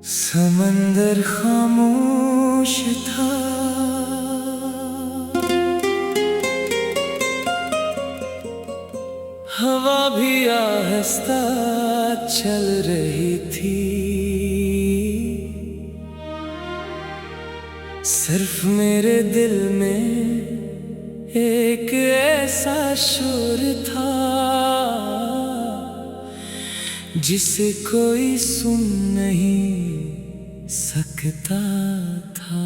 समंदर खामोश था, हवा भी आहिस्ता चल रही थी। सिर्फ मेरे दिल में एक ऐसा शोर था जिसे कोई सुन नहीं सकता था।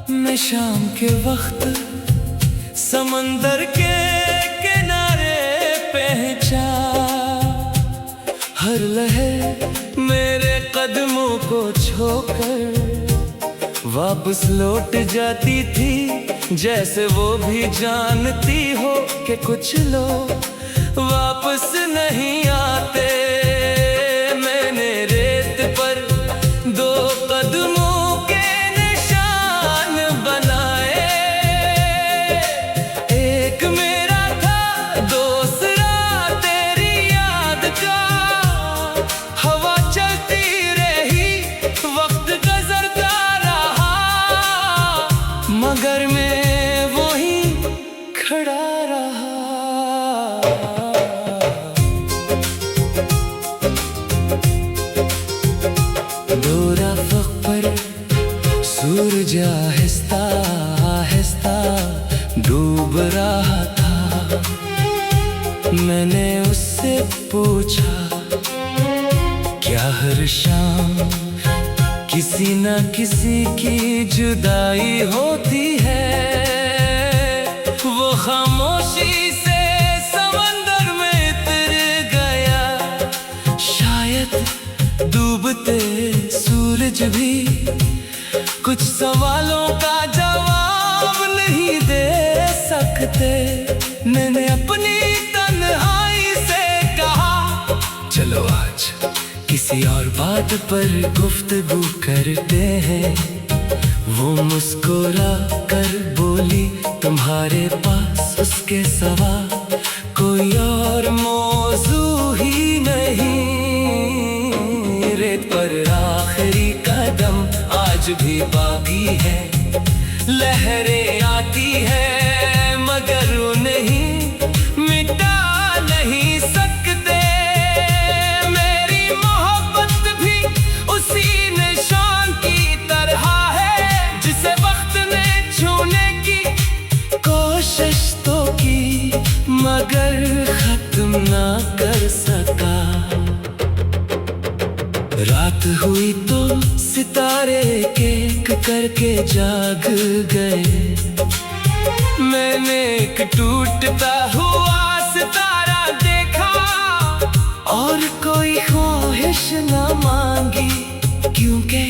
मैं शाम के वक्त समंदर के किनारे पहुंचा, हर लहर मेरे कदमों को छोकर वापस लौट जाती थी। जैसे वो भी जानती हो कि कुछ लोग वापस नहीं आते। मैंने रेत पर दो कदमों के निशान बनाए, एक मेरा था, दूसरा तेरी याद का। हवा चलती रही, वक्त गुजरता रहा, मगर मैं वहीं खड़ा रहा। दो राफ़ पर सूरज आहिस्ता आहिस्ता डूब रहा था। मैंने उससे पूछा, क्या हर शाम किसी न किसी की जुदाई होती है? वो खामोशी से समंदर में उतर गया। शायद डूबते सूरज भी कुछ सवालों का जवाब नहीं दे सकते। मैंने अपनी तन्हाई से कहा, चलो आज किसी और बात पर गुफ्तगू करते हैं। वो मुस्कुरा कर बोली, तुम्हारे पास उसके सिवा कोई और मौजू ही नहीं। रेत पर आखिरी कदम आज भी बाकी है। लहरें आती है मगर उन्हें मिटा नहीं सकते। मेरी मोहब्बत भी उसी निशान की तरह है, जिसे वक्त ने छूने की कोशिश तो की मगर खत्म ना कर सका। रात हुई तो सितारे एक करके जाग गए। मैंने एक टूटता हुआ सितारा देखा और कोई ख्वाहिश न मांगी, क्योंकि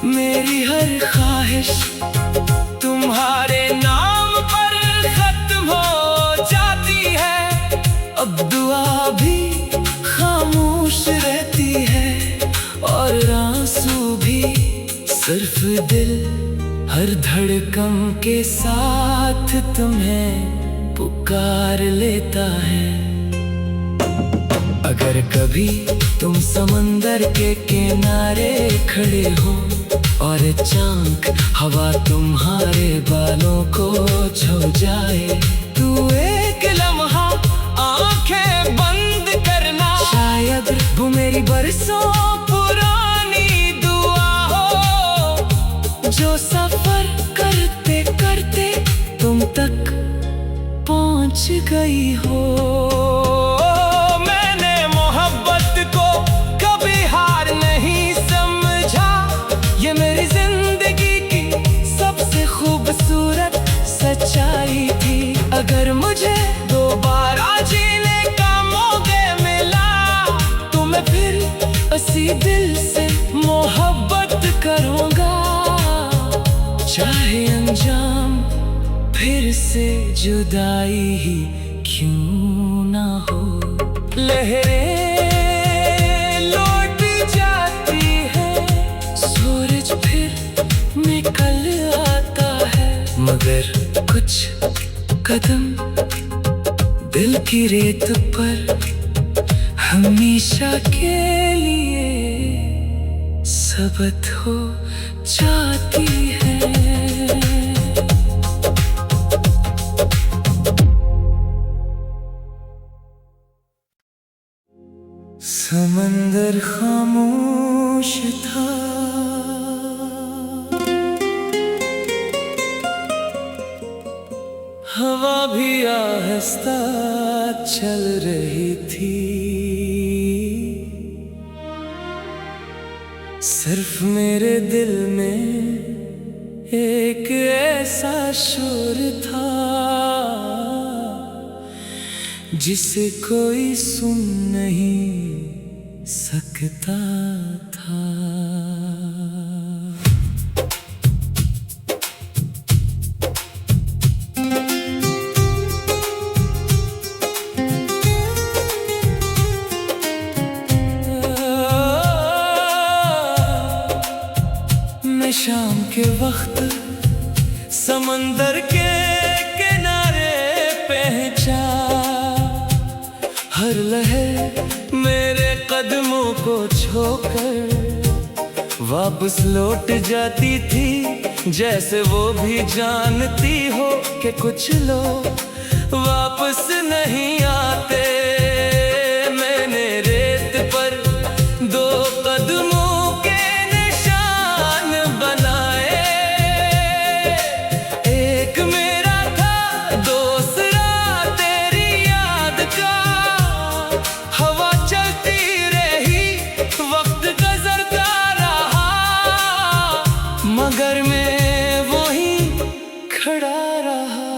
मेरी हर ख्वाहिश तुम्हारे नाम पर खत्म हो जाती है। अब दुआ भी खामोश रहती है और आंसू भी सिर्फ दिल हर धड़कन के साथ तुम्हें पुकार लेता है। अगर कभी तुम समंदर के किनारे खड़े हो और अचानक हवा तुम्हारे बालों को छू जाए, तो एक लम्हा आंखें बंद करना। शायद वो मेरी बरसों पुरानी दुआ हो, जो सफर करते करते तुम तक पहुंच गई हो। मैंने मोहब्बत को कभी हार नहीं समझा, ये मेरी जिंदगी की सबसे खूबसूरत सच्चाई थी। अगर मुझे दोबारा जीने का मौका मिला, तो मैं फिर उसी दिल से मोहब्बत करूंगा। चाहे अंजाम फिर से जुदाई ही क्यों ना हो। लहरें लौट जा कदम दिल की रेत पर हमेशा के लिए सबत हो जाती है। समंदर खामोश था, हवा भी आहिस्ता चल रही थी, सिर्फ मेरे दिल में एक ऐसा शोर था जिसे कोई सुन नहीं सकता था। मैं शाम के वक्त समंदर के किनारे पहुंचा, हर लहर मेरे कदमों को छोकर वापस लौट जाती थी, जैसे वो भी जानती हो कि कुछ लोग वापस नहीं आते। मैंने रेत पर दो कदमों के निशान बनाए, एक मेरा था, दूसरा तेरी याद का। हवा चलती रही, वक्त गुजरता रहा, मगर मैं वहीं खड़ा रहा।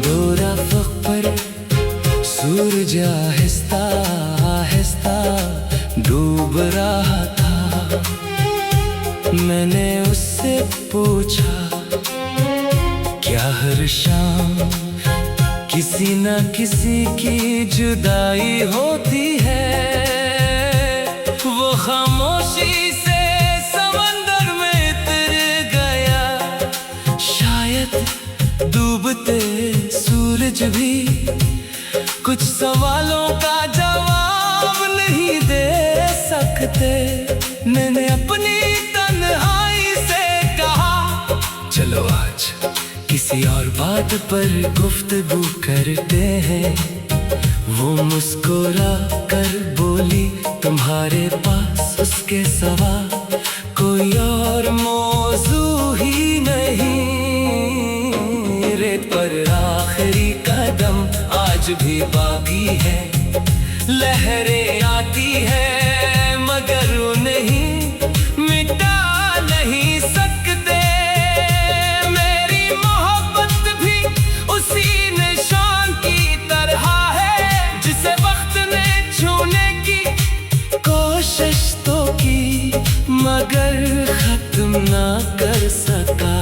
दो राफ़ पर सूरज आहिस्ता आहिस्ता डूब रहा था। मैंने उससे पूछा, क्या हर शाम किसी न किसी की जुदाई होती है? वो खामोशी से समंदर में उतर गया, शायद डूबते सूरज भी कुछ सवालों का जवाब नहीं दे सकते। मैंने अपनी तन्हाई से कहा, चलो आज किसी और बात पर गुफ्तगू करते हैं। वो मुस्कुरा कर बोली, तुम्हारे पास उसके सिवा कोई और मौजू ही नहीं। रेत पर आखिरी कदम आज भी बाकी है, लहरें आती है मगर नहीं मिटा नहीं सकते। मेरी मोहब्बत भी उसी निशान की तरह है, जिसे वक्त ने छूने की कोशिश तो की मगर खत्म ना कर सका।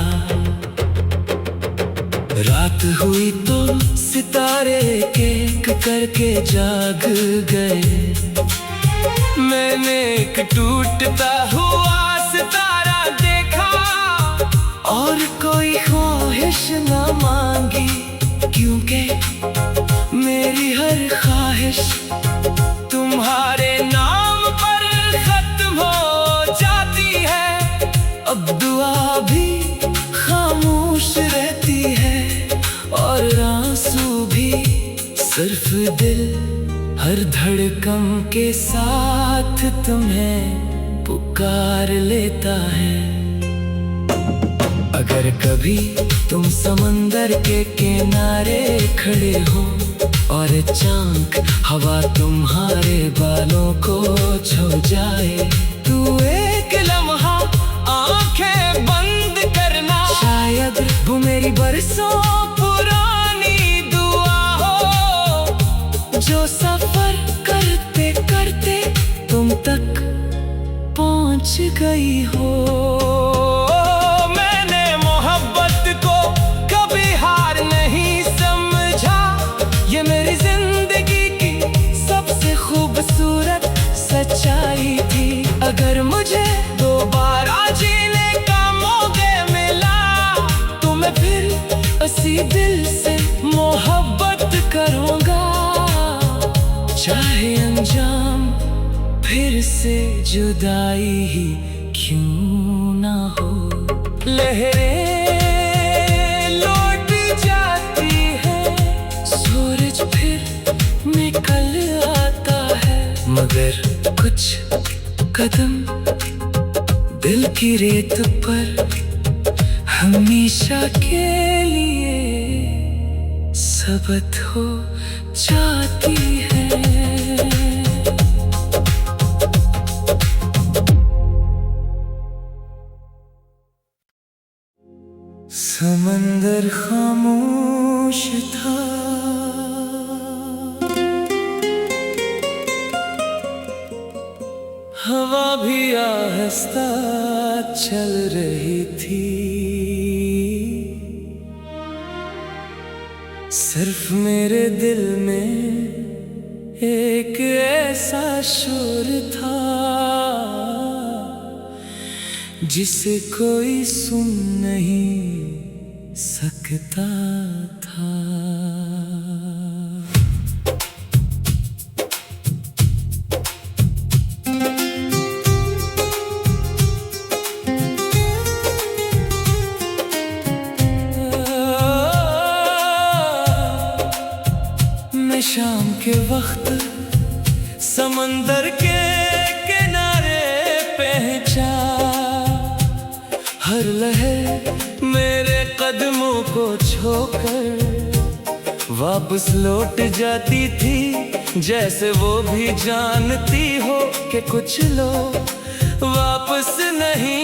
रात हुई तो सितारे एक करके जाग गए। मैंने एक टूटता हुआ सितारा देखा और कोई ख्वाहिश ना मांगी, क्योंकि मेरी हर ख्वाहिश तुम्हारे नाम पर खत्म हो जाती है। अब दुआ भी खामोश रहती है और आंसू भी सिर्फ दिल हर धड़कन के साथ तुम्हें पुकार लेता है। अगर कभी तुम समंदर के किनारे खड़े हो और अचानक हवा तुम्हारे बालों को छू जाए, तू एक लम्हा आंखें बंद करना, शायद वो मेरी बरसों पुरानी दुआ हो जो सफर करते करते तुम तक पहुंच गई हो। मैंने मोहब्बत को कभी हार नहीं समझा, ये मेरी जिंदगी की सबसे खूबसूरत सच्चाई थी। अगर मुझे दोबारा जीने का मौका मिला, तुम्हें फिर उसी दिल से मोहब्बत करूँगा। चाहे अंजाम फिर से जुदाई ही क्यों ना हो। लहरें लौट जाती है, सूरज फिर निकल आता है, मगर कुछ कदम दिल की रेत पर हमेशा के लिए सबत हो जाती है। समंदर खामोश था, हवा भी आहिस्ता चल रही थी, सिर्फ मेरे दिल में एक ऐसा शोर था जिसे कोई सुन नहीं सकता था। मैं शाम के वक्त समंदर के किनारे पहुंचा, हर लहर मेरे कदमों को छोकर वापस लौट जाती थी, जैसे वो भी जानती हो कि कुछ लोग वापस नहीं